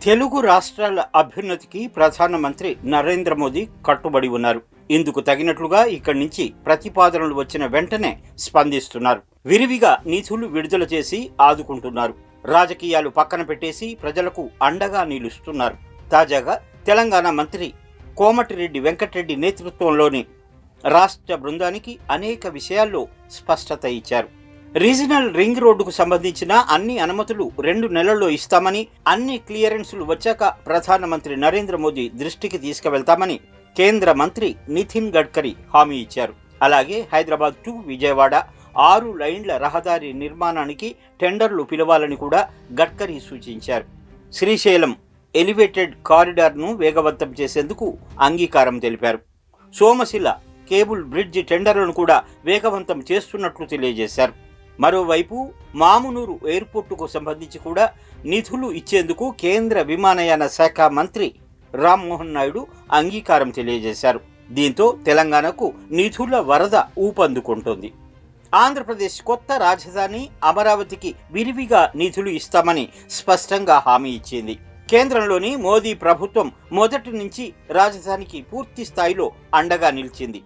తెలుగు రాష్ట్రాల అభ్యున్నతికి ప్రధానమంత్రి నరేంద్ర మోదీ కట్టుబడి ఉన్నారు. ఇందుకు తగినట్లుగా ఇక్కడి నుంచి ప్రతిపాదనలు వచ్చిన వెంటనే స్పందిస్తున్నారు. విరివిగా నిధులు విడుదల చేసి ఆదుకుంటున్నారు. రాజకీయాలు పక్కన పెట్టేసి ప్రజలకు అండగా నిలుస్తున్నారు. తాజాగా తెలంగాణ మంత్రి కోమటిరెడ్డి వెంకటరెడ్డి నేతృత్వంలోని రాష్ట్ర బృందానికి అనేక విషయాల్లో స్పష్టత ఇచ్చారు. రీజనల్ రింగ్ రోడ్డుకు సంబంధించిన అన్ని అనుమతులు 2 నెలల్లో ఇస్తామని, అన్ని క్లియరెన్సులు వచ్చాక ప్రధానమంత్రి నరేంద్ర మోదీ దృష్టికి తీసుకువెళ్తామని కేంద్ర మంత్రి నితిన్ గడ్కరీ హామీ ఇచ్చారు. అలాగే హైదరాబాద్ టు విజయవాడ 6 లైన్ల రహదారి నిర్మాణానికి టెండర్లు పిలవాలని కూడా గడ్కరీ సూచించారు. శ్రీశైలం ఎలివేటెడ్ కారిడార్ను వేగవంతం చేసేందుకు అంగీకారం తెలిపారు. సోమశిల కేబుల్ బ్రిడ్జి టెండర్లను కూడా వేగవంతం చేస్తున్నట్లు తెలియజేశారు. మరోవైపు మామునూరు ఎయిర్పోర్టుకు సంబంధించి కూడా నిధులు ఇచ్చేందుకు కేంద్ర విమానయాన శాఖ మంత్రి రామ్మోహన్ నాయుడు అంగీకారం తెలియజేశారు. దీంతో తెలంగాణకు నిధుల వరద ఊపందుకుంటోంది. ఆంధ్రప్రదేశ్ కొత్త రాజధాని అమరావతికి విరివిగా నిధులు ఇస్తామని స్పష్టంగా హామీ ఇచ్చింది. కేంద్రంలోని మోదీ ప్రభుత్వం మొదటి నుంచి రాజధానికి పూర్తి స్థాయిలో అండగా నిలిచింది.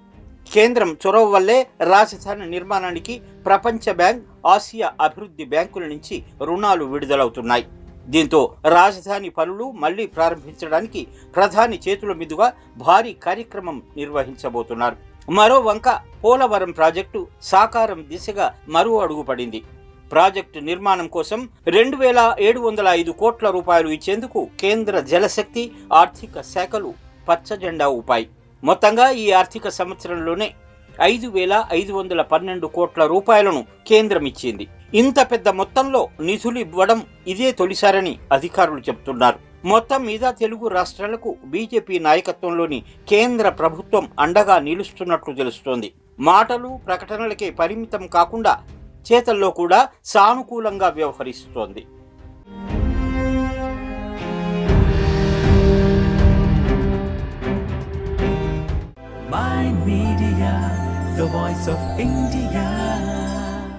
కేంద్రం చొరవ వల్లే రాజధాని నిర్మాణానికి ప్రపంచ బ్యాంక్, ఆసియా అభివృద్ధి బ్యాంకుల నుంచి రుణాలు విడుదలవుతున్నాయి. దీంతో రాజధాని పనులు మళ్లీ ప్రారంభించడానికి ప్రధాని చేతుల మీదుగా భారీ కార్యక్రమం నిర్వహించబోతున్నారు. మరో వంక పోలవరం ప్రాజెక్టు సాకారం దిశగా మరో అడుగు పడింది. ప్రాజెక్టు నిర్మాణం కోసం 2,705 కోట్ల రూపాయలు ఇచ్చేందుకు కేంద్ర జలశక్తి, ఆర్థిక శాఖలు పచ్చజెండా ఊపాయి. మొత్తంగా ఈ ఆర్థిక సంవత్సరంలోనే 5,512 కోట్ల రూపాయలను కేంద్రం ఇచ్చింది. ఇంత పెద్ద మొత్తంలో నిధులు ఇవ్వడం ఇదే తొలిసారని అధికారులు చెబుతున్నారు. మొత్తం మీద తెలుగు రాష్ట్రాలకు బీజేపీ నాయకత్వంలోని కేంద్ర ప్రభుత్వం అండగా నిలుస్తున్నట్లు తెలుస్తోంది. మాటలు, ప్రకటనలకే పరిమితం కాకుండా చేతల్లో కూడా సానుకూలంగా వ్యవహరిస్తోంది. Mind Media, the voice of India.